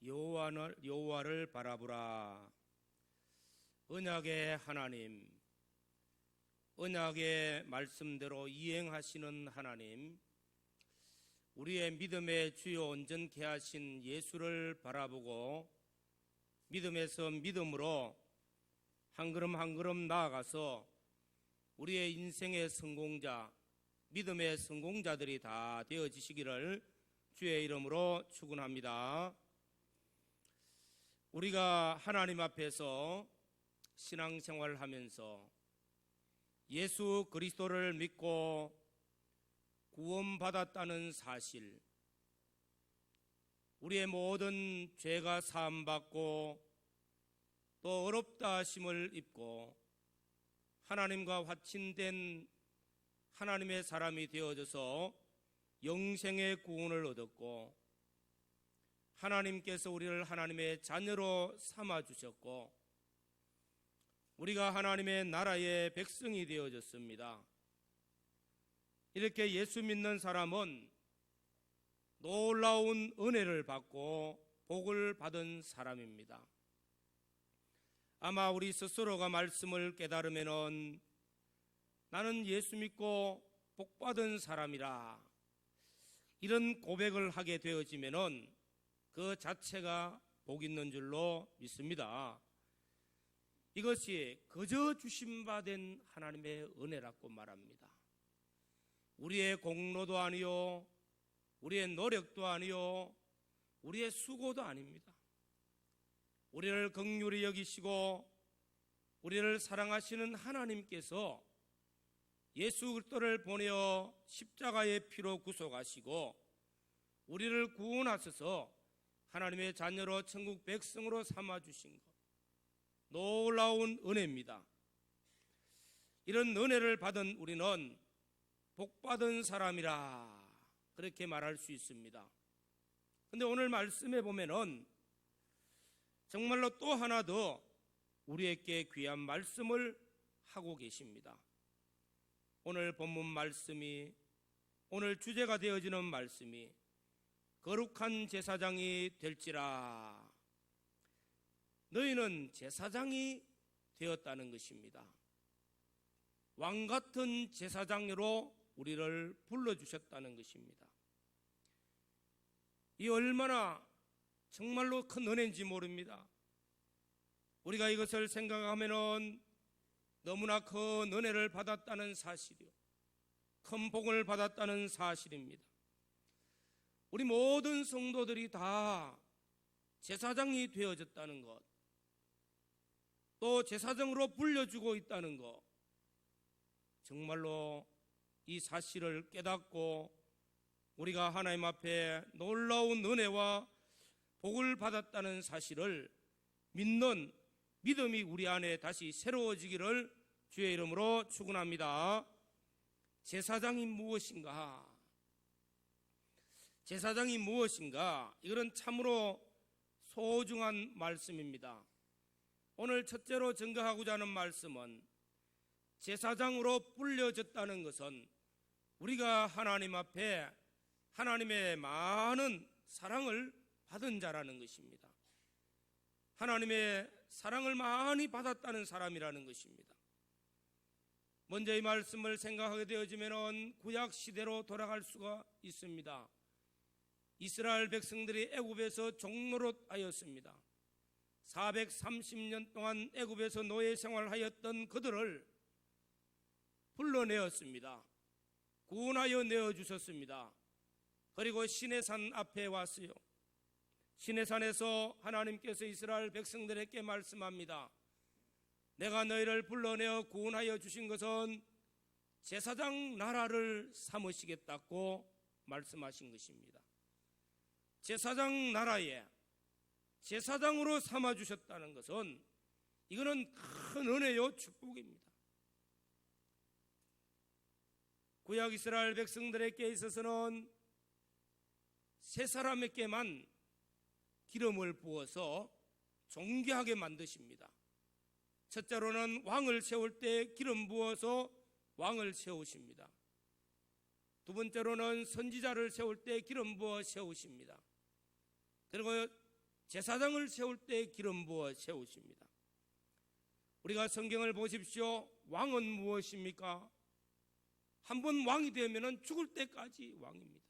여호와를 바라보라. 언약의 하나님, 언약의 말씀대로 이행하시는 하나님, 우리의 믿음의 주요 온전케 하신 예수를 바라보고 믿음에서 믿음으로 한 걸음 한 걸음 나아가서 우리의 인생의 성공자, 믿음의 성공자들이 다 되어지시기를 주의 이름으로 축원합니다. 우리가 하나님 앞에서 신앙생활을 하면서 예수 그리스도를 믿고 구원받았다는 사실, 우리의 모든 죄가 사함받고 또 어렵다 하심을 입고 하나님과 화친된 하나님의 사람이 되어져서 영생의 구원을 얻었고, 하나님께서 우리를 하나님의 자녀로 삼아주셨고 우리가 하나님의 나라의 백성이 되어졌습니다. 이렇게 예수 믿는 사람은 놀라운 은혜를 받고 복을 받은 사람입니다. 아마 우리 스스로가 말씀을 깨달으면은 나는 예수 믿고 복 받은 사람이라, 이런 고백을 하게 되어지면은 그 자체가 복 있는 줄로 믿습니다. 이것이 그저 주심받은 하나님의 은혜라고 말합니다. 우리의 공로도 아니요, 우리의 노력도 아니요, 우리의 수고도 아닙니다. 우리를 긍휼히 여기시고 우리를 사랑하시는 하나님께서 예수 그리스도를 보내어 십자가의 피로 구속하시고 우리를 구원하셔서 하나님의 자녀로 천국 백성으로 삼아주신 것, 놀라운 은혜입니다. 이런 은혜를 받은 우리는 복받은 사람이라 그렇게 말할 수 있습니다. 그런데 오늘 말씀에 보면은 정말로 또 하나 더 우리에게 귀한 말씀을 하고 계십니다. 오늘 본문 말씀이, 오늘 주제가 되어지는 말씀이 거룩한 제사장이 될지라. 너희는 제사장이 되었다는 것입니다. 왕같은 제사장으로 우리를 불러주셨다는 것입니다. 이 얼마나 정말로 큰 은혜인지 모릅니다. 우리가 이것을 생각하면 너무나 큰 은혜를 받았다는 사실이요, 큰 복을 받았다는 사실입니다. 우리 모든 성도들이 다 제사장이 되어졌다는 것, 또 제사장으로 불려주고 있다는 것, 정말로 이 사실을 깨닫고 우리가 하나님 앞에 놀라운 은혜와 복을 받았다는 사실을 믿는 믿음이 우리 안에 다시 새로워지기를 주의 이름으로 축원합니다. 제사장이 무엇인가? 제사장이 무엇인가? 이것은 참으로 소중한 말씀입니다. 오늘 첫째로 증거하고자 하는 말씀은 제사장으로 불려졌다는 것은 우리가 하나님 앞에 하나님의 많은 사랑을 받은 자라는 것입니다. 하나님의 사랑을 많이 받았다는 사람이라는 것입니다. 먼저 이 말씀을 생각하게 되어지면 구약 시대로 돌아갈 수가 있습니다. 이스라엘 백성들이 애굽에서 종노릇하였습니다. 430년 동안 애굽에서 노예 생활하였던 그들을 불러내었습니다. 구원하여 내어주셨습니다. 그리고 시내산 앞에 왔어요. 시내산에서 하나님께서 이스라엘 백성들에게 말씀합니다. 내가 너희를 불러내어 구원하여 주신 것은 제사장 나라를 삼으시겠다고 말씀하신 것입니다. 제사장 나라에 제사장으로 삼아주셨다는 것은 이거는 큰 은혜요 축복입니다. 구약 이스라엘 백성들에게 있어서는 세 사람에게만 기름을 부어서 존귀하게 만드십니다. 첫째로는 왕을 세울 때 기름 부어서 왕을 세우십니다. 두 번째로는 선지자를 세울 때 기름 부어 세우십니다. 그리고 제사장을 세울 때 기름 부어 세우십니다. 우리가 성경을 보십시오. 왕은 무엇입니까? 한번 왕이 되면 죽을 때까지 왕입니다.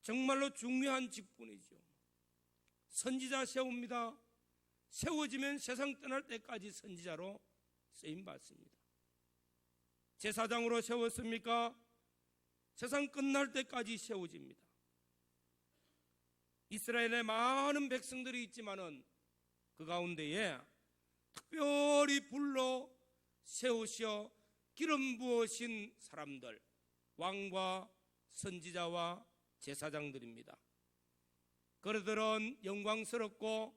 정말로 중요한 직분이죠. 선지자 세웁니다. 세워지면 세상 떠날 때까지 선지자로 쓰임받습니다. 제사장으로 세웠습니까? 세상 끝날 때까지 세워집니다. 이스라엘에 많은 백성들이 있지만은 그 가운데에 특별히 불러 세우셔 기름 부으신 사람들, 왕과 선지자와 제사장들입니다. 그들은 영광스럽고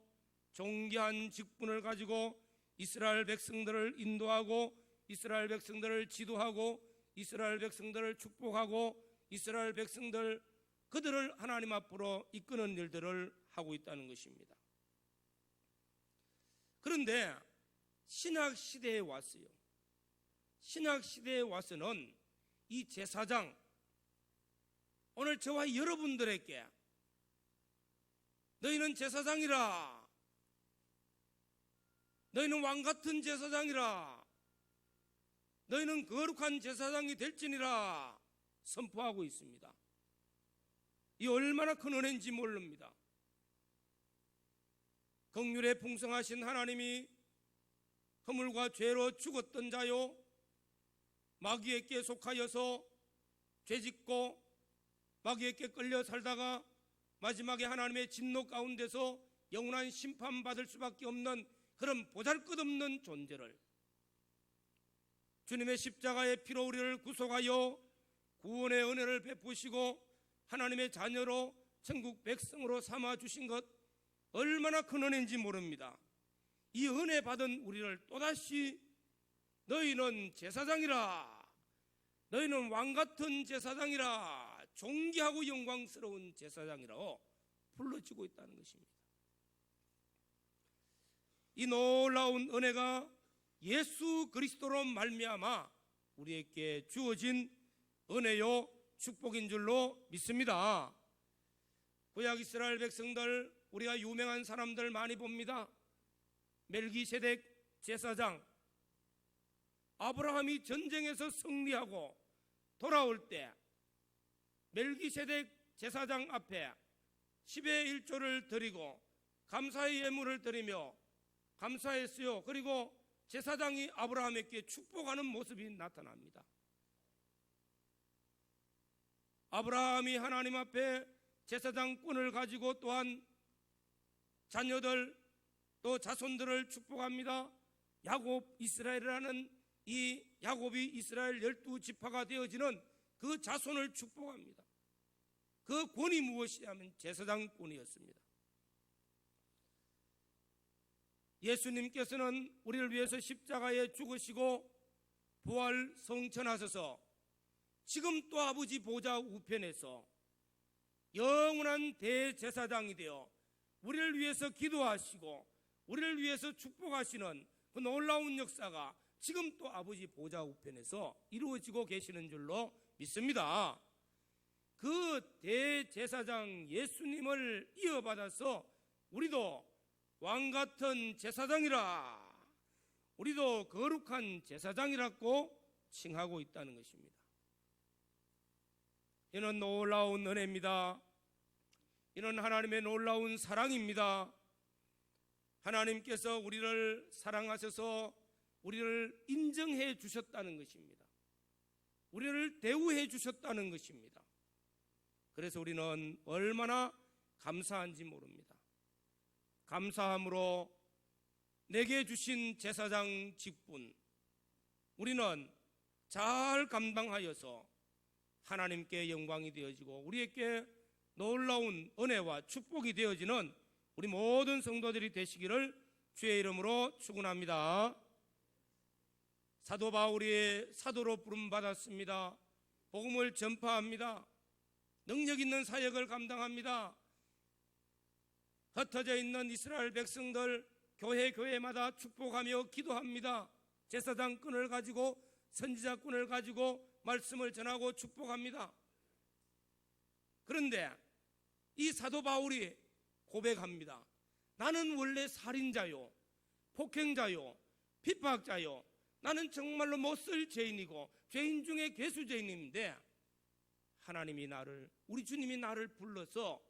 존귀한 직분을 가지고 이스라엘 백성들을 인도하고 이스라엘 백성들을 지도하고 이스라엘 백성들을 축복하고 이스라엘 백성들 그들을 하나님 앞으로 이끄는 일들을 하고 있다는 것입니다. 그런데 신약 시대에 왔어요. 신약 시대에 와서는 이 제사장, 오늘 저와 여러분들에게 너희는 제사장이라, 너희는 왕같은 제사장이라, 너희는 거룩한 제사장이 될지니라 선포하고 있습니다. 이 얼마나 큰 은혜인지 모릅니다. 긍휼에 풍성하신 하나님이 허물과 죄로 죽었던 자요, 마귀에게 속하여서 죄짓고 마귀에게 끌려 살다가 마지막에 하나님의 진노 가운데서 영원한 심판받을 수밖에 없는 그런 보잘것없는 존재를 주님의 십자가의 피로 우리를 구속하여 구원의 은혜를 베푸시고 하나님의 자녀로 천국 백성으로 삼아주신 것 얼마나 큰 은혜인지 모릅니다. 이 은혜 받은 우리를 또다시 너희는 제사장이라, 너희는 왕같은 제사장이라, 존귀하고 영광스러운 제사장이라고 불러주고 있다는 것입니다. 이 놀라운 은혜가 예수 그리스도로 말미암아 우리에게 주어진 은혜요 축복인 줄로 믿습니다. 구약 이스라엘 백성들, 우리가 유명한 사람들 많이 봅니다. 멜기세덱 제사장, 아브라함이 전쟁에서 승리하고 돌아올 때 멜기세덱 제사장 앞에 10의 1조를 드리고 감사의 예물을 드리며 감사했어요. 그리고 제사장이 아브라함에게 축복하는 모습이 나타납니다. 아브라함이 하나님 앞에 제사장권을 가지고 또한 자녀들 또 자손들을 축복합니다. 야곱 이스라엘이라는 이 야곱이 이스라엘 12지파가 되어지는 그 자손을 축복합니다. 그 권이 무엇이냐면 제사장권이었습니다. 예수님께서는 우리를 위해서 십자가에 죽으시고 부활 성천하셔서 지금 또 아버지 보좌 우편에서 영원한 대제사장이 되어 우리를 위해서 기도하시고 우리를 위해서 축복하시는 그 놀라운 역사가 지금 또 아버지 보좌 우편에서 이루어지고 계시는 줄로 믿습니다. 그 대제사장 예수님을 이어받아서 우리도 왕같은 제사장이라, 우리도 거룩한 제사장이라고 칭하고 있다는 것입니다. 이는 놀라운 은혜입니다. 이는 하나님의 놀라운 사랑입니다. 하나님께서 우리를 사랑하셔서 우리를 인정해 주셨다는 것입니다. 우리를 대우해 주셨다는 것입니다. 그래서 우리는 얼마나 감사한지 모릅니다. 감사함으로 내게 주신 제사장 직분, 우리는 잘 감당하여서 하나님께 영광이 되어지고 우리에게 놀라운 은혜와 축복이 되어지는 우리 모든 성도들이 되시기를 주의 이름으로 축원합니다. 사도 바울이 사도로 부름받았습니다. 복음을 전파합니다. 능력 있는 사역을 감당합니다. 흩어져 있는 이스라엘 백성들 교회마다 축복하며 기도합니다. 제사장권을 가지고 선지자권을 가지고 말씀을 전하고 축복합니다. 그런데 이 사도 바울이 고백합니다. 나는 원래 살인자요, 폭행자요, 핍박자요, 나는 정말로 못쓸 죄인이고 죄인 중에 괴수죄인인데 하나님이 나를, 우리 주님이 나를 불러서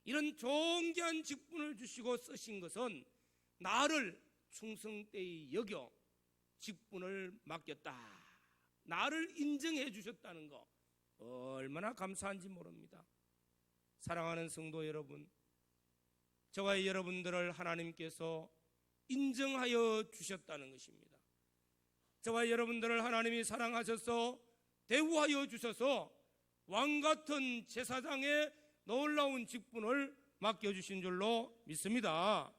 이런 존귀한 직분을 주시고 쓰신 것은 나를 충성되이 여겨 직분을 맡겼다, 나를 인정해 주셨다는 거 얼마나 감사한지 모릅니다. 사랑하는 성도 여러분, 저와 여러분들을 하나님께서 인정하여 주셨다는 것입니다. 저와 여러분들을 하나님이 사랑하셔서 대우하여 주셔서 왕같은 제사장의 놀라운 직분을 맡겨주신 줄로 믿습니다.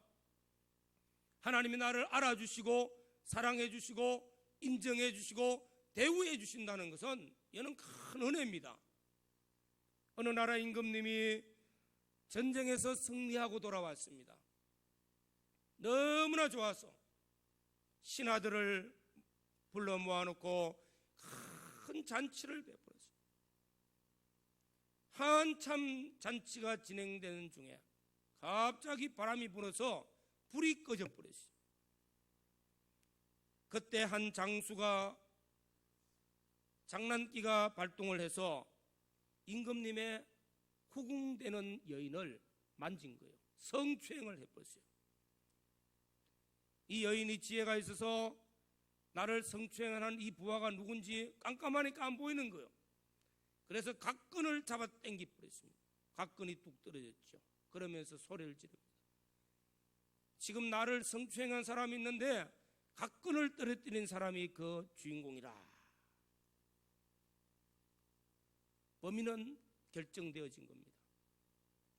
하나님이 나를 알아주시고 사랑해 주시고 인정해 주시고 대우해 주신다는 것은 이는 큰 은혜입니다. 어느 나라 임금님이 전쟁에서 승리하고 돌아왔습니다. 너무나 좋아서 신하들을 불러 모아놓고 큰 잔치를 베풀었어요. 한참 잔치가 진행되는 중에 갑자기 바람이 불어서 불이 꺼져 버렸어요. 그때 한 장수가 장난기가 발동을 해서 임금님의 후궁되는 여인을 만진 거예요. 성추행을 해버렸어요. 이 여인이 지혜가 있어서 나를 성추행한 이 부하가 누군지 깜깜하니까 안 보이는 거예요. 그래서 각근을 잡아 당겨 버렸습니다. 각근이 뚝 떨어졌죠. 그러면서 소리를 지릅니다. 지금 나를 성추행한 사람이 있는데 각근을 떨어뜨린 사람이 그 주인공이라. 범인은 결정되어진 겁니다.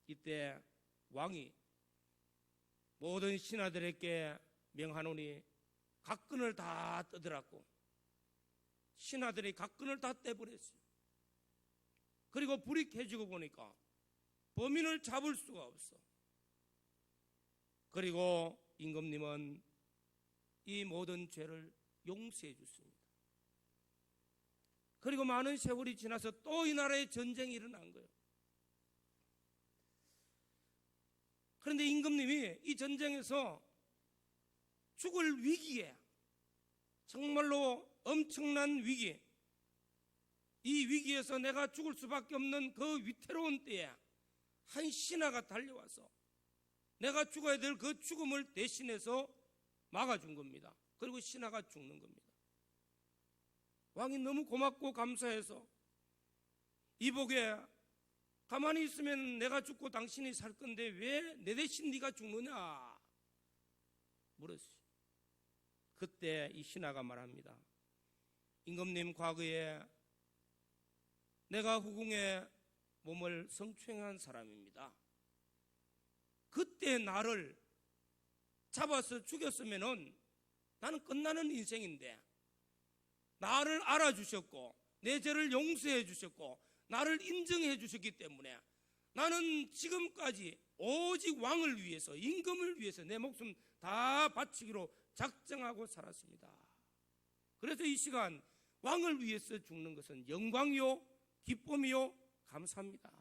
이때 왕이 모든 신하들에게 명하노니 각근을 다 떼더라고. 신하들이 각근을 다 떼버렸어요. 그리고 불이 켜지고 보니까 범인을 잡을 수가 없어. 그리고 임금님은 이 모든 죄를 용서해 줬습니다. 그리고 많은 세월이 지나서 또 이 나라에 전쟁이 일어난 거예요. 그런데 임금님이 이 전쟁에서 죽을 위기에, 정말로 엄청난 위기, 이 위기에서 내가 죽을 수밖에 없는 그 위태로운 때에 한 신하가 달려와서 내가 죽어야 될 그 죽음을 대신해서 막아준 겁니다. 그리고 신하가 죽는 겁니다. 왕이 너무 고맙고 감사해서 이복에 가만히 있으면 내가 죽고 당신이 살 건데 왜 내 대신 네가 죽느냐 물었어요. 그때 이 신하가 말합니다. 임금님, 과거에 내가 후궁의 몸을 성추행한 사람입니다. 그때 나를 잡아서 죽였으면은 나는 끝나는 인생인데 나를 알아주셨고 내 죄를 용서해 주셨고 나를 인정해 주셨기 때문에 나는 지금까지 오직 왕을 위해서, 임금을 위해서 내 목숨 다 바치기로 작정하고 살았습니다. 그래서 이 시간 왕을 위해서 죽는 것은 영광이요 기쁨이요 감사합니다.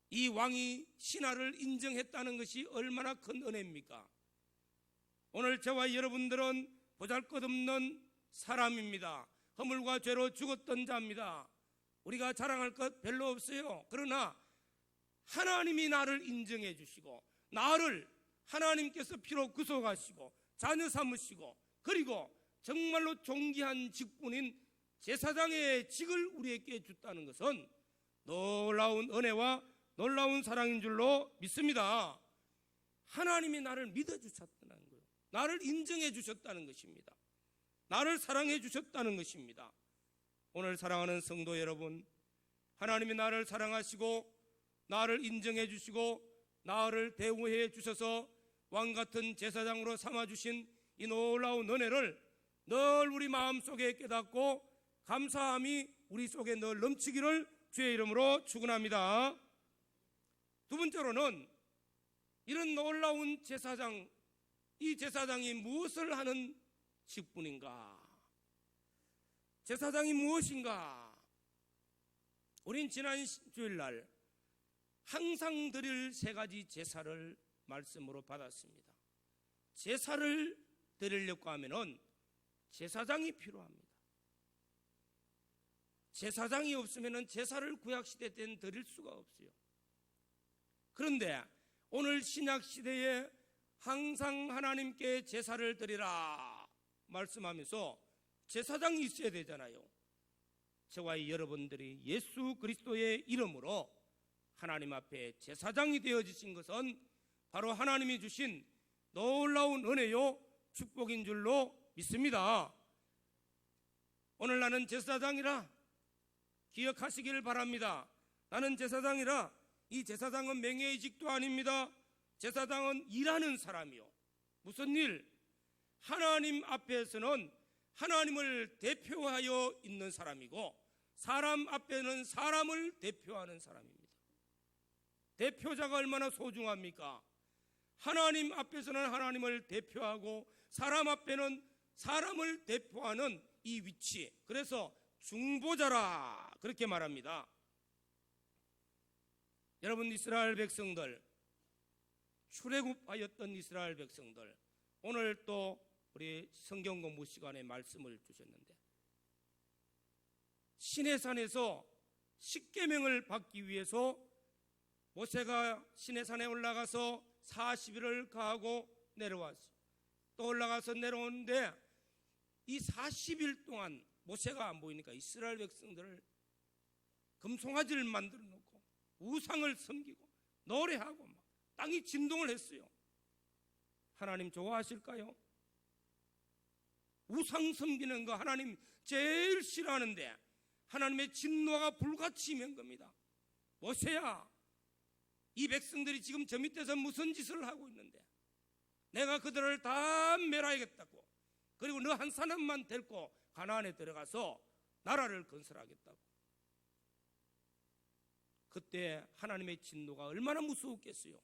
이 왕이 신하를 인정했다는 것이 얼마나 큰 은혜입니까? 오늘 저와 여러분들은 보잘것없는 사람입니다. 허물과 죄로 죽었던 자입니다. 우리가 자랑할 것 별로 없어요. 그러나 하나님이 나를 인정해 주시고 나를 하나님께서 피로 구속하시고 자녀 삼으시고 그리고 정말로 존귀한 직분인 제사장의 직을 우리에게 줬다는 것은 놀라운 은혜와 놀라운 사랑인 줄로 믿습니다. 하나님이 나를 믿어주셨다는 거예요. 나를 인정해 주셨다는 것입니다. 나를 사랑해 주셨다는 것입니다. 오늘 사랑하는 성도 여러분, 하나님이 나를 사랑하시고 나를 인정해 주시고 나를 대우해 주셔서 왕같은 제사장으로 삼아주신 이 놀라운 은혜를 늘 우리 마음속에 깨닫고 감사함이 우리 속에 늘 넘치기를 주의 이름으로 축원합니다. 두 번째로는 이런 놀라운 제사장, 이 제사장이 무엇을 하는 직분인가? 제사장이 무엇인가? 우린 지난 주일날 항상 드릴 세 가지 제사를 말씀으로 받았습니다. 제사를 드리려고 하면은 제사장이 필요합니다. 제사장이 없으면은 제사를 구약시대 때는 드릴 수가 없어요. 그런데 오늘 신약시대에 항상 하나님께 제사를 드리라 말씀하면서 제사장이 있어야 되잖아요. 저와 여러분들이 예수 그리스도의 이름으로 하나님 앞에 제사장이 되어주신 것은 바로 하나님이 주신 놀라운 은혜요 축복인 줄로 믿습니다. 오늘 나는 제사장이라 기억하시길 바랍니다. 나는 제사장이라 이 제사장은 명예이직도 아닙니다. 제사장은 일하는 사람이요. 무슨 일? 하나님 앞에서는 하나님을 대표하여 있는 사람이고 사람 앞에는 사람을 대표하는 사람입니다. 대표자가 얼마나 소중합니까? 하나님 앞에서는 하나님을 대표하고 사람 앞에는 사람을 대표하는 이 위치, 그래서 중보자라 그렇게 말합니다. 여러분, 이스라엘 백성들, 출애굽하였던 이스라엘 백성들, 오늘 또 우리 성경 공부 시간에 말씀을 주셨는데 시내산에서 십계명을 받기 위해서 모세가 시내산에 올라가서 40일을 가하고 내려왔어요. 또 올라가서 내려오는데 이 40일 동안 모세가 안 보이니까 이스라엘 백성들을 금송아지를 만들어 놓고 우상을 섬기고 노래하고 막 땅이 진동을 했어요. 하나님 좋아하실까요? 우상 섬기는 거 하나님 제일 싫어하는데 하나님의 진노가 불같이 임한 겁니다. 모세야, 이 백성들이 지금 저 밑에서 무슨 짓을 하고 있는데 내가 그들을 다 멸하겠다고, 그리고 너 한 사람만 데리고 가나안에 들어가서 나라를 건설하겠다고. 그때 하나님의 진노가 얼마나 무서웠겠어요.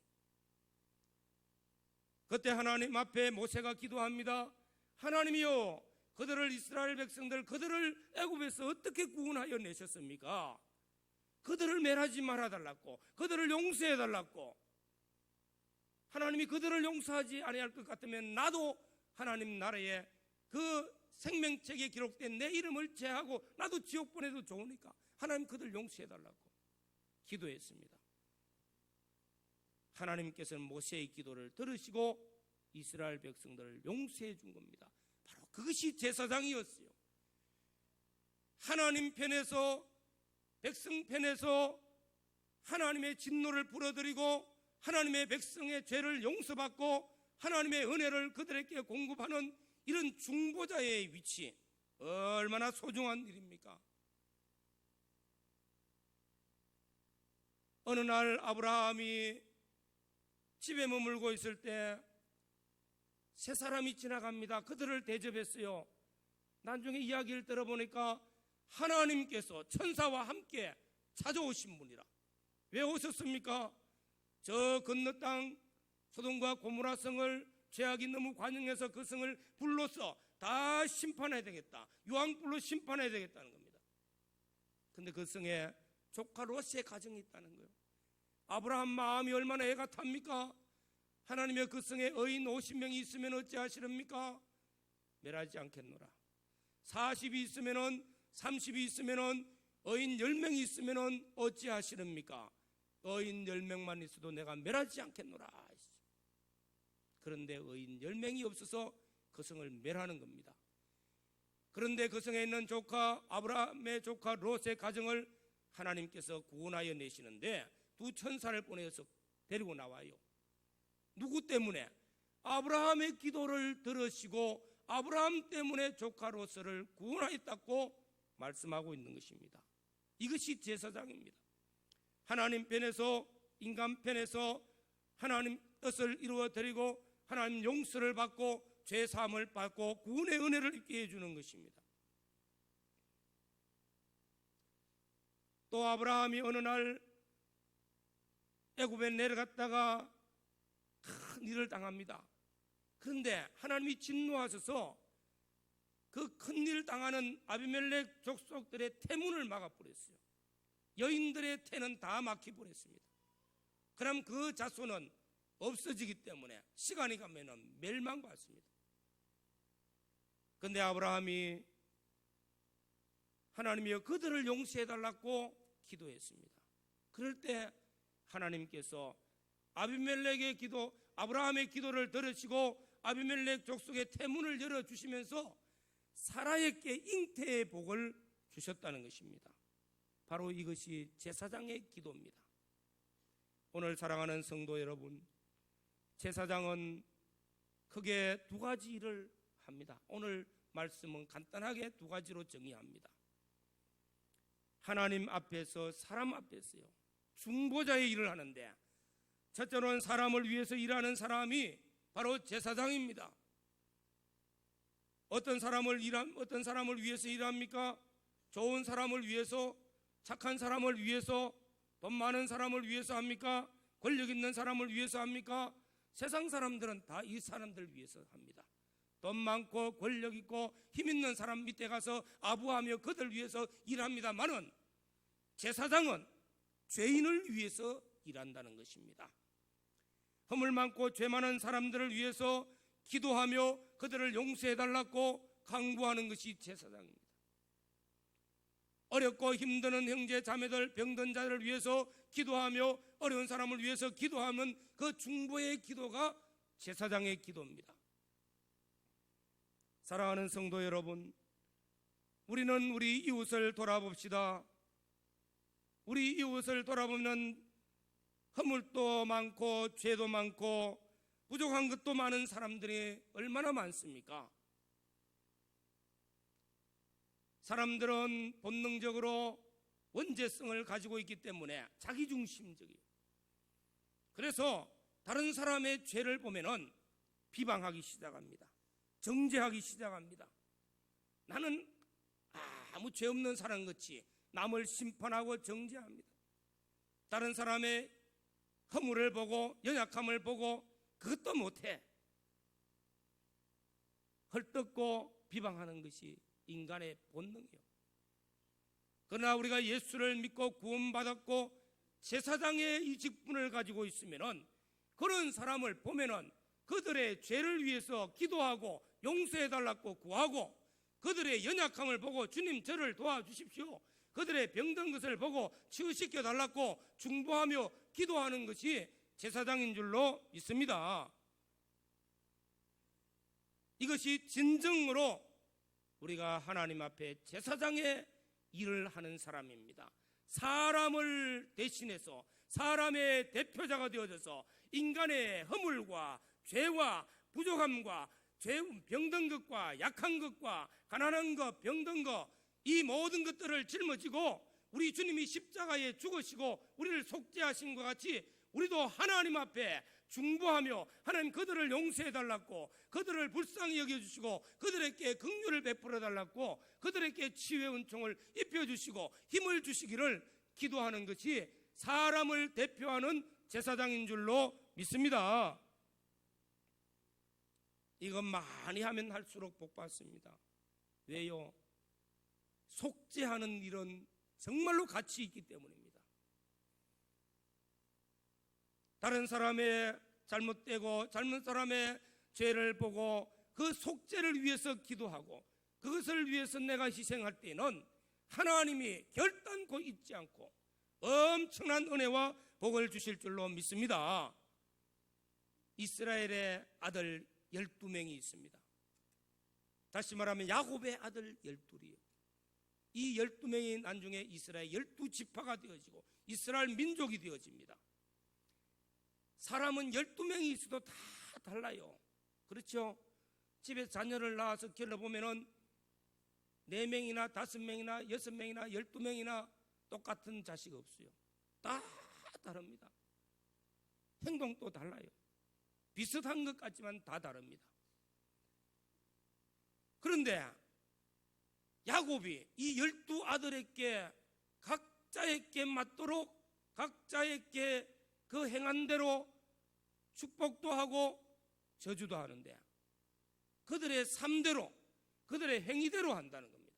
그때 하나님 앞에 모세가 기도합니다. 하나님이요, 그들을, 이스라엘 백성들, 그들을 애굽에서 어떻게 구원하여 내셨습니까? 그들을 멸하지 말아달라고, 그들을 용서해달라고. 하나님이 그들을 용서하지 아니할 것 같으면 나도 하나님 나라에 그 생명책에 기록된 내 이름을 제하고 나도 지옥 보내도 좋으니까 하나님 그들 용서해달라고 기도했습니다. 하나님께서는 모세의 기도를 들으시고 이스라엘 백성들을 용서해 준 겁니다. 바로 그것이 제사장이었어요. 하나님 편에서, 백성 편에서 하나님의 진노를 불어들이고 하나님의 백성의 죄를 용서받고 하나님의 은혜를 그들에게 공급하는 이런 중보자의 위치, 얼마나 소중한 일입니까? 어느 날 아브라함이 집에 머물고 있을 때 세 사람이 지나갑니다. 그들을 대접했어요. 나중에 이야기를 들어보니까 하나님께서 천사와 함께 찾아오신 분이라. 왜 오셨습니까? 저 건너 땅 소돔과 고모라 성을 죄악이 너무 관영해서 그 성을 불로써 다 심판해야 되겠다, 유황불로 심판해야 되겠다는 겁니다. 근데 그 성에 조카 롯의 가정이 있다는 거예요. 아브라함 마음이 얼마나 애가 탑니까? 하나님의 그 성에 의인 50명이 있으면 어찌하시렵니까? 멸하지 않겠노라. 40이 있으면은, 30이 있으면은, 의인 10명이 있으면은 어찌하시렵니까? 의인 10명만 있어도 내가 멸하지 않겠노라. 그런데 의인 10명이 없어서 그 성을 멸하는 겁니다. 그런데 그 성에 있는 조카, 아브라함의 조카 롯의 가정을 하나님께서 구원하여 내시는데 두 천사를 보내서 데리고 나와요. 누구 때문에? 아브라함의 기도를 들으시고 아브라함 때문에 조카 롯을 구원하였다고 말씀하고 있는 것입니다. 이것이 제사장입니다. 하나님 편에서, 인간 편에서 하나님 뜻을 이루어드리고 하나님 용서를 받고 죄사함을 받고 구원의 은혜를 입게 해주는 것입니다. 또 아브라함이 어느 날 애굽에 내려갔다가 큰 일을 당합니다. 그런데 하나님이 진노하셔서 그 큰일 당하는 아비멜렉 족속들의 태문을 막아버렸어요. 여인들의 태는 다 막혀버렸습니다. 그럼 그 자손은 없어지기 때문에 시간이 가면은 멸망받습니다. 근데 아브라함이 하나님이여 그들을 용서해달라고 기도했습니다. 그럴 때 하나님께서 아비멜렉의 기도, 아브라함의 기도를 들으시고 아비멜렉 족속의 태문을 열어주시면서 사라에게 잉태의 복을 주셨다는 것입니다. 바로 이것이 제사장의 기도입니다. 오늘 사랑하는 성도 여러분, 제사장은 크게 두 가지 일을 합니다. 오늘 말씀은 간단하게 두 가지로 정의합니다. 하나님 앞에서 사람 앞에서요 중보자의 일을 하는데, 첫째로는 사람을 위해서 일하는 사람이 바로 제사장입니다. 어떤 사람을 위해서 일합니까? 좋은 사람을 위해서, 착한 사람을 위해서, 돈 많은 사람을 위해서 합니까? 권력 있는 사람을 위해서 합니까? 세상 사람들은 다 이 사람들 위해서 합니다. 돈 많고 권력 있고 힘 있는 사람 밑에 가서 아부하며 그들 위해서 일합니다만은 제사장은 죄인을 위해서 일한다는 것입니다. 허물 많고 죄 많은 사람들을 위해서 기도하며 그들을 용서해달라고 강구하는 것이 제사장입니다. 어렵고 힘드는 형제 자매들, 병든 자들을 위해서 기도하며 어려운 사람을 위해서 기도하면 그 중보의 기도가 제사장의 기도입니다. 사랑하는 성도 여러분, 우리는 우리 이웃을 돌아봅시다. 우리 이웃을 돌아보면 허물도 많고 죄도 많고 부족한 것도 많은 사람들이 얼마나 많습니까? 사람들은 본능적으로 원죄성을 가지고 있기 때문에 자기중심적이에요. 그래서 다른 사람의 죄를 보면은 비방하기 시작합니다. 정죄하기 시작합니다. 나는 아무 죄 없는 사람 같이 남을 심판하고 정죄합니다. 다른 사람의 허물을 보고 연약함을 보고 그것도 못해 헐뜯고 비방하는 것이 인간의 본능이에요. 그러나 우리가 예수를 믿고 구원받았고 제사장의 이 직분을 가지고 있으면은 그런 사람을 보면은 그들의 죄를 위해서 기도하고 용서해달라고 구하고, 그들의 연약함을 보고 주님 저를 도와주십시오, 그들의 병든 것을 보고 치유시켜달라고 중보하며 기도하는 것이 제사장인 줄로 믿습니다. 이것이 진정으로 우리가 하나님 앞에 제사장의 일을 하는 사람입니다. 사람을 대신해서 사람의 대표자가 되어져서 인간의 허물과 죄와 부족함과 병든 것과 약한 것과 가난한 것, 병든 것, 이 모든 것들을 짊어지고 우리 주님이 십자가에 죽으시고 우리를 속죄하신 것 같이 우리도 하나님 앞에 중보하며 하나님 그들을 용서해달라고, 그들을 불쌍히 여겨주시고 그들에게 긍휼을 베풀어달라고, 그들에게 치유의 은총을 입혀주시고 힘을 주시기를 기도하는 것이 사람을 대표하는 제사장인 줄로 믿습니다. 이건 많이 하면 할수록 복받습니다. 왜요? 속죄하는 일은 정말로 가치 있기 때문입니다. 다른 사람의 잘못되고 잘못 사람의 죄를 보고 그 속죄를 위해서 기도하고 그것을 위해서 내가 희생할 때는 하나님이 결단코 잊지 않고 엄청난 은혜와 복을 주실 줄로 믿습니다. 이스라엘의 아들 12명이 있습니다. 다시 말하면 야곱의 아들 12이에요. 이 12명이 나중에 이스라엘 12지파가 되어지고 이스라엘 민족이 되어집니다. 사람은 12명이 있어도 다 달라요. 그렇죠? 집에 자녀를 낳아서 길러보면은 4명이나 5명이나 6명이나 12명이나 똑같은 자식 없어요. 다 다릅니다. 행동도 달라요. 비슷한 것 같지만 다 다릅니다. 그런데 야곱이 이 12아들에게 각자에게 맞도록 각자에게 그 행한 대로 축복도 하고 저주도 하는데 그들의 삶대로 그들의 행위대로 한다는 겁니다.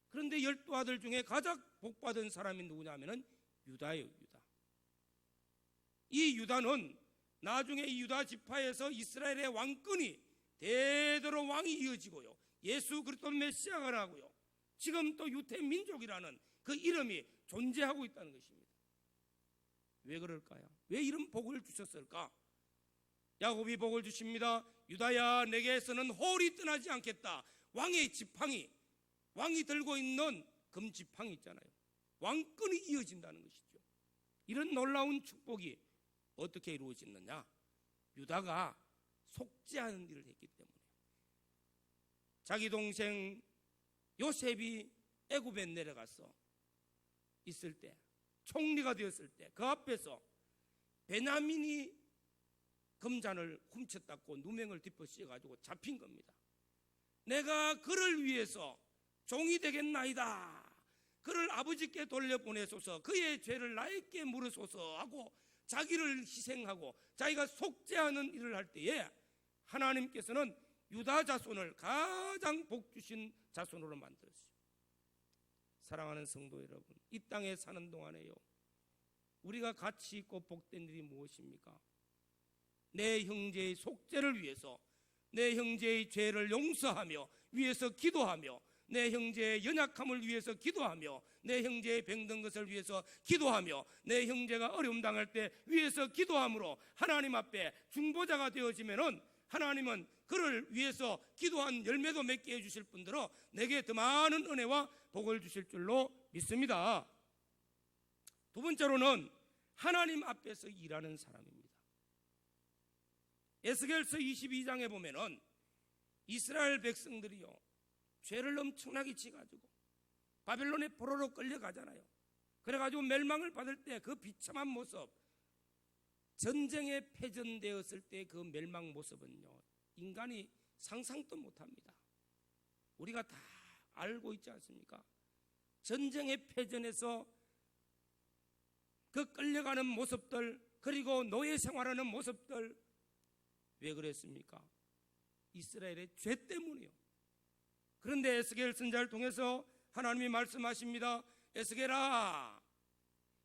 그런데 12아들 중에 가장 복받은 사람이 누구냐 하면은 유다예요. 유다. 이 유다는 나중에 이 유다 지파에서 이스라엘의 왕권이 대대로 왕이 이어지고요, 예수 그리스도 메시아가 나고요, 지금 또 유태민족이라는 그 이름이 존재하고 있다는 것입니다. 왜 그럴까요? 왜 이런 복을 주셨을까? 야곱이 복을 주십니다. 유다야, 내게서는 홀이 떠나지 않겠다. 왕의 지팡이, 왕이 들고 있는 금지팡이 있잖아요. 왕권이 이어진다는 것이죠. 이런 놀라운 축복이 어떻게 이루어지느냐? 유다가 속죄하는 일을 했기 때문에. 자기 동생 요셉이 애굽에 내려가서 있을 때, 총리가 되었을 때 그 앞에서 베냐민이 금잔을 훔쳤다고 누명을 덮어 씌워가지고 잡힌 겁니다. 내가 그를 위해서 종이 되겠나이다. 그를 아버지께 돌려보내소서. 그의 죄를 나에게 물으소서 하고 자기를 희생하고 자기가 속죄하는 일을 할 때에 하나님께서는 유다 자손을 가장 복 주신 자손으로 만들었어요. 사랑하는 성도 여러분, 이 땅에 사는 동안에요, 우리가 가치 있고 복된 일이 무엇입니까? 내 형제의 속죄를 위해서, 내 형제의 죄를 용서하며 위해서 기도하며, 내 형제의 연약함을 위해서 기도하며, 내 형제의 병든 것을 위해서 기도하며, 내 형제가 어려움 당할 때 위해서 기도함으로 하나님 앞에 중보자가 되어지면은 하나님은 그를 위해서 기도한 열매도 맺게 해주실 뿐더러 내게 더 많은 은혜와 복을 주실 줄로 믿습니다. 두 번째로는 하나님 앞에서 일하는 사람입니다. 에스겔서 22장에 보면은 이스라엘 백성들이요, 죄를 엄청나게 지가지고 바벨론에 포로로 끌려가잖아요. 그래가지고 멸망을 받을 때 그 비참한 모습, 전쟁에 패전되었을 때 그 멸망 모습은요, 인간이 상상도 못합니다. 우리가 다 알고 있지 않습니까? 전쟁에 패전해서 그 끌려가는 모습들, 그리고 노예 생활하는 모습들, 왜 그랬습니까? 이스라엘의 죄 때문이요. 그런데 에스겔 선지자를 통해서 하나님이 말씀하십니다. 에스겔아,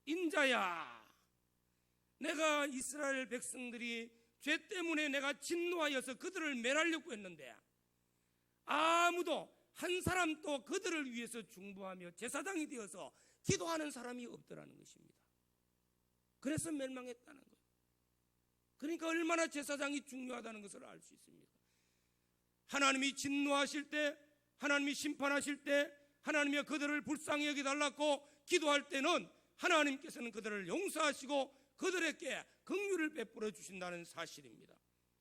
인자야, 내가 이스라엘 백성들이 죄 때문에 내가 진노하여서 그들을 멸하려고 했는데 아무도 한 사람도 그들을 위해서 중보하며 제사장이 되어서 기도하는 사람이 없더라는 것입니다. 그래서 멸망했다는 거예요. 그러니까 얼마나 제사장이 중요하다는 것을 알 수 있습니다. 하나님이 진노하실 때, 하나님이 심판하실 때, 하나님이 그들을 불쌍히 여기달라고 기도할 때는 하나님께서는 그들을 용서하시고 그들에게 긍휼을 베풀어 주신다는 사실입니다.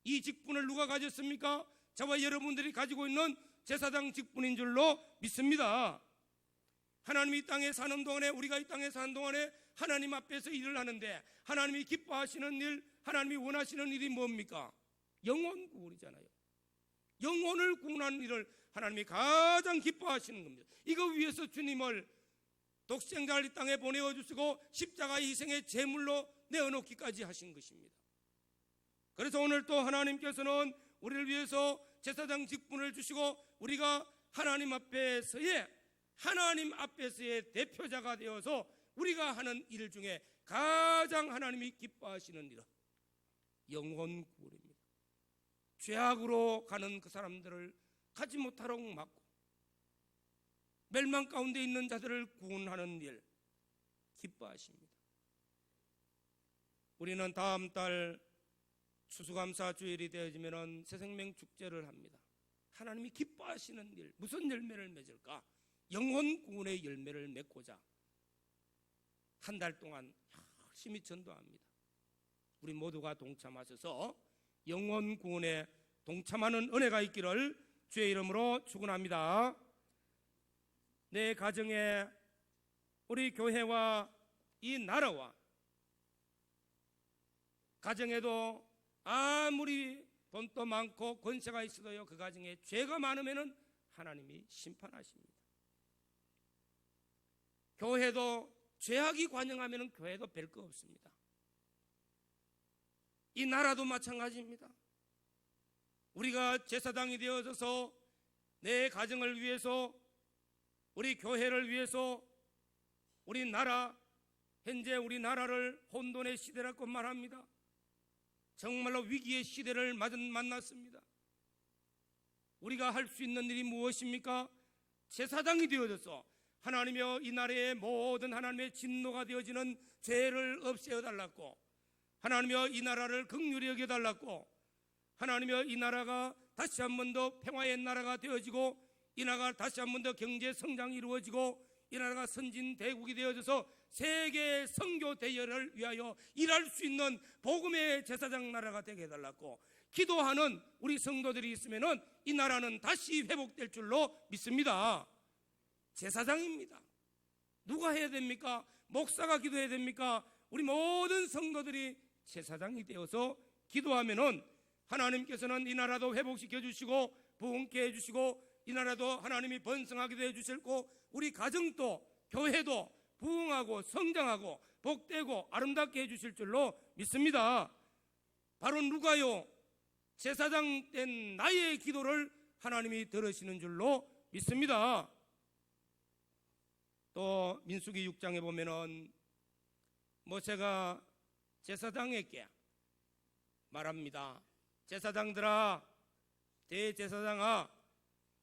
이 직분을 누가 가졌습니까? 저와 여러분들이 가지고 있는 제사장 직분인 줄로 믿습니다. 하나님이 이 땅에 사는 동안에, 우리가 이 땅에 사는 동안에 하나님 앞에서 일을 하는데 하나님이 기뻐하시는 일, 하나님이 원하시는 일이 뭡니까? 영혼 구원이잖아요. 영혼을 구원하는 일을 하나님이 가장 기뻐하시는 겁니다. 이거 위해서 주님을 독생자를 이 땅에 보내어 주시고 십자가의 희생의 제물로 내어놓기까지 하신 것입니다. 그래서 오늘 또 하나님께서는 우리를 위해서 제사장 직분을 주시고 우리가 하나님 앞에서의 대표자가 되어서 우리가 하는 일 중에 가장 하나님이 기뻐하시는 일은 영혼 구원입니다. 죄악으로 가는 그 사람들을 가지 못하도록 막고 멸망 가운데 있는 자들을 구원하는 일 기뻐하십니다. 우리는 다음 달 추수감사 주일이 되어지면 새생명 축제를 합니다. 하나님이 기뻐하시는 일, 무슨 열매를 맺을까? 영혼 구원의 열매를 맺고자 한 달 동안 열심히 전도합니다. 우리 모두가 동참하셔서 영혼 구원에 동참하는 은혜가 있기를 주의 이름으로 축원합니다. 내 가정에, 우리 교회와 이 나라와 가정에도 아무리 돈도 많고 권세가 있어도요, 그 가정에 죄가 많으면 하나님이 심판하십니다. 교회도 죄악이 관영하면 교회도 별 거 없습니다. 이 나라도 마찬가지입니다. 우리가 제사장이 되어져서 내 가정을 위해서, 우리 교회를 위해서, 우리 나라, 현재 우리나라를 혼돈의 시대라고 말합니다. 정말로 위기의 시대를 만났습니다. 우리가 할 수 있는 일이 무엇입니까? 제사장이 되어져서 하나님이여 이 나라의 모든 하나님의 진노가 되어지는 죄를 없애어달라고, 하나님이여 이 나라를 긍휼히 여겨달라고, 하나님이여 이 나라가 다시 한 번 더 평화의 나라가 되어지고, 이 나라가 다시 한 번 더 경제 성장이 이루어지고, 이 나라가 선진 대국이 되어져서 세계 선교 대열을 위하여 일할 수 있는 복음의 제사장 나라가 되게 해달라고 기도하는 우리 성도들이 있으면은 이 나라는 다시 회복될 줄로 믿습니다. 제사장입니다. 누가 해야 됩니까? 목사가 기도해야 됩니까? 우리 모든 성도들이 제사장이 되어서 기도하면은 하나님께서는 이 나라도 회복시켜 주시고 부흥케 해 주시고, 이 나라도 하나님이 번성하게 해 주실고, 우리 가정도 교회도 부흥하고 성장하고 복되고 아름답게 해 주실 줄로 믿습니다. 바로 누가요? 제사장 된 나의 기도를 하나님이 들으시는 줄로 믿습니다. 또 민수기 6장에 보면은 모세가 제사장에게 말합니다. 제사장들아, 대제사장아,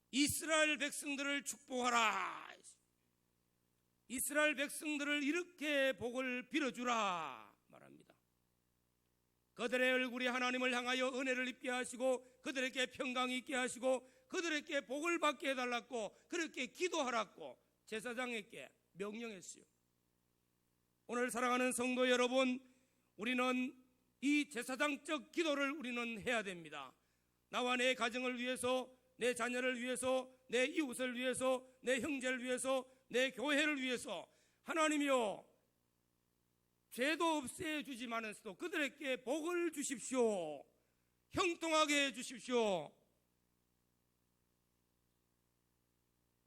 이스라엘 백성들을 축복하라. 이스라엘 백성들을 이렇게 복을 빌어주라 말합니다. 그들의 얼굴이 하나님을 향하여 은혜를 입게 하시고, 그들에게 평강이 있게 하시고, 그들에게 복을 받게 해달라고 그렇게 기도하라고 제사장에게 명령했어요. 오늘 사랑하는 성도 여러분, 우리는 이 제사장적 기도를 우리는 해야 됩니다. 나와 내 가정을 위해서, 내 자녀를 위해서, 내 이웃을 위해서, 내 형제를 위해서, 내 교회를 위해서 하나님이여 죄도 없애주지만서도 그들에게 복을 주십시오. 형통하게 해주십시오.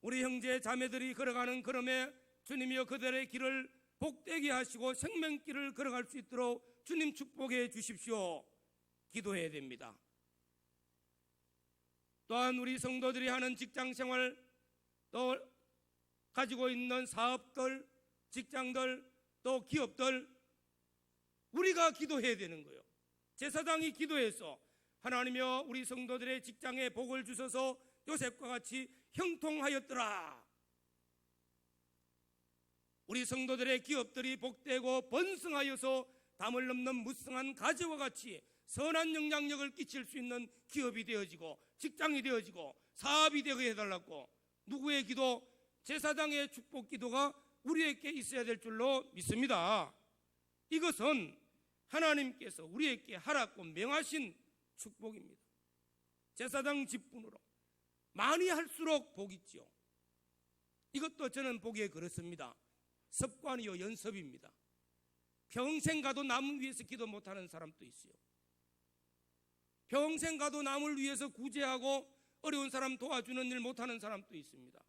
우리 형제 자매들이 걸어가는 걸음에 주님이여 그들의 길을 복되게 하시고 생명길을 걸어갈 수 있도록 주님 축복해 주십시오. 기도해야 됩니다. 또한 우리 성도들이 하는 직장생활, 또 가지고 있는 사업들, 직장들, 또 기업들, 우리가 기도해야 되는 거예요. 제사장이 기도해서 하나님이여 우리 성도들의 직장에 복을 주셔서 요셉과 같이 형통하였더라. 우리 성도들의 기업들이 복되고 번성하여서 담을 넘는 무성한 가지와 같이 선한 영향력을 끼칠 수 있는 기업이 되어지고 직장이 되어지고 사업이 되게 해달라고, 누구의 기도? 제사장의 축복 기도가 우리에게 있어야 될 줄로 믿습니다. 이것은 하나님께서 우리에게 하라고 명하신 축복입니다. 제사장 직분으로 많이 할수록 복 있지요. 이것도 저는 보기에 그렇습니다. 습관이요, 연습입니다. 평생 가도 남을 위해서 기도 못하는 사람도 있어요. 평생 가도 남을 위해서 구제하고 어려운 사람 도와주는 일 못하는 사람도 있습니다.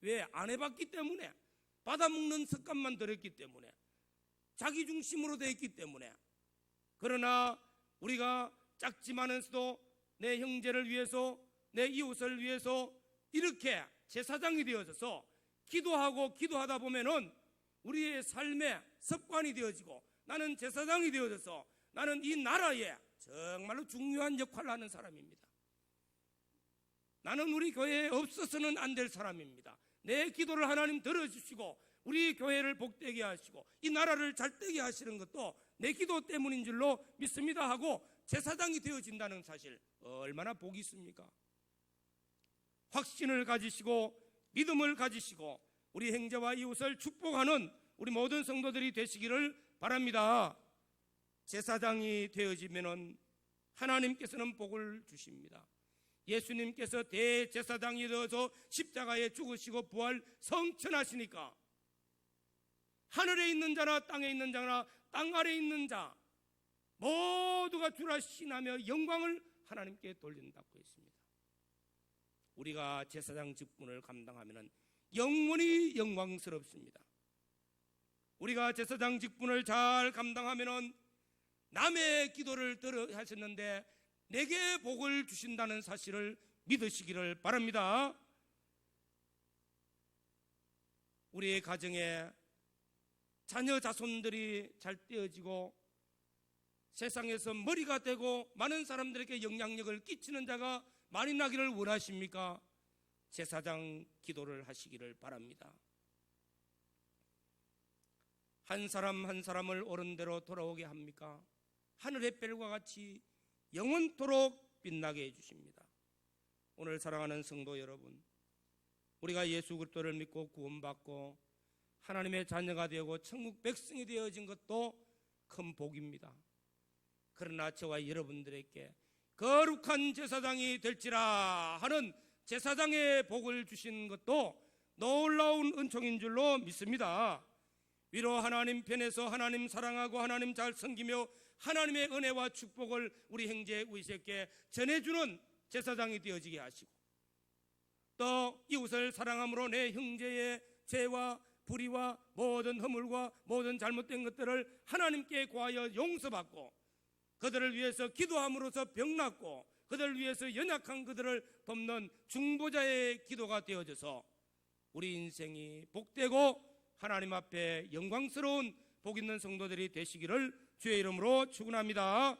왜? 안 해봤기 때문에, 받아먹는 습관만 들었기 때문에, 자기 중심으로 되어 있기 때문에. 그러나 우리가 작지만은서도 내 형제를 위해서, 내 이웃을 위해서 이렇게 제사장이 되어져서 기도하고 기도하다 보면은 우리의 삶의 습관이 되어지고, 나는 제사장이 되어져서 나는 이 나라에 정말로 중요한 역할을 하는 사람입니다. 나는 우리 교회에 없어서는 안 될 사람입니다. 내 기도를 하나님 들어주시고 우리 교회를 복되게 하시고 이 나라를 잘되게 하시는 것도 내 기도 때문인 줄로 믿습니다 하고 제사장이 되어진다는 사실, 얼마나 복이 있습니까? 확신을 가지시고 믿음을 가지시고 우리 형제와 이웃을 축복하는 우리 모든 성도들이 되시기를 바랍니다. 제사장이 되어지면은 하나님께서는 복을 주십니다. 예수님께서 대제사장이 되어서 십자가에 죽으시고 부활 성천하시니까 하늘에 있는 자나 땅에 있는 자나 땅 아래에 있는 자 모두가 주라 신하며 영광을 하나님께 돌린다고 했습니다. 우리가 제사장 직분을 감당하면 영원히 영광스럽습니다. 우리가 제사장 직분을 잘 감당하면 남의 기도를 들어 하셨는데 내게 복을 주신다는 사실을 믿으시기를 바랍니다. 우리의 가정에 자녀 자손들이 잘 떼어지고 세상에서 머리가 되고 많은 사람들에게 영향력을 끼치는 자가 많이 나기를 원하십니까? 제사장 기도를 하시기를 바랍니다. 한 사람 한 사람을 옳은 대로 돌아오게 합니까? 하늘의 별과 같이 영원토록 빛나게 해주십니다. 오늘 사랑하는 성도 여러분, 우리가 예수 그리스도를 믿고 구원받고 하나님의 자녀가 되고 천국 백성이 되어진 것도 큰 복입니다. 그러나 저와 여러분들에게 거룩한 제사장이 될지라 하는 제사장의 복을 주신 것도 놀라운 은총인 줄로 믿습니다. 위로 하나님 편에서 하나님 사랑하고 하나님 잘 섬기며 하나님의 은혜와 축복을 우리 형제 우리에게 전해주는 제사장이 되어지게 하시고, 또 이웃을 사랑함으로 내 형제의 죄와 불의와 모든 허물과 모든 잘못된 것들을 하나님께 구하여 용서받고 그들을 위해서 기도함으로써 병났고 그들을 위해서 연약한 그들을 돕는 중보자의 기도가 되어져서 우리 인생이 복되고 하나님 앞에 영광스러운 복 있는 성도들이 되시기를 주의 이름으로 축원합니다.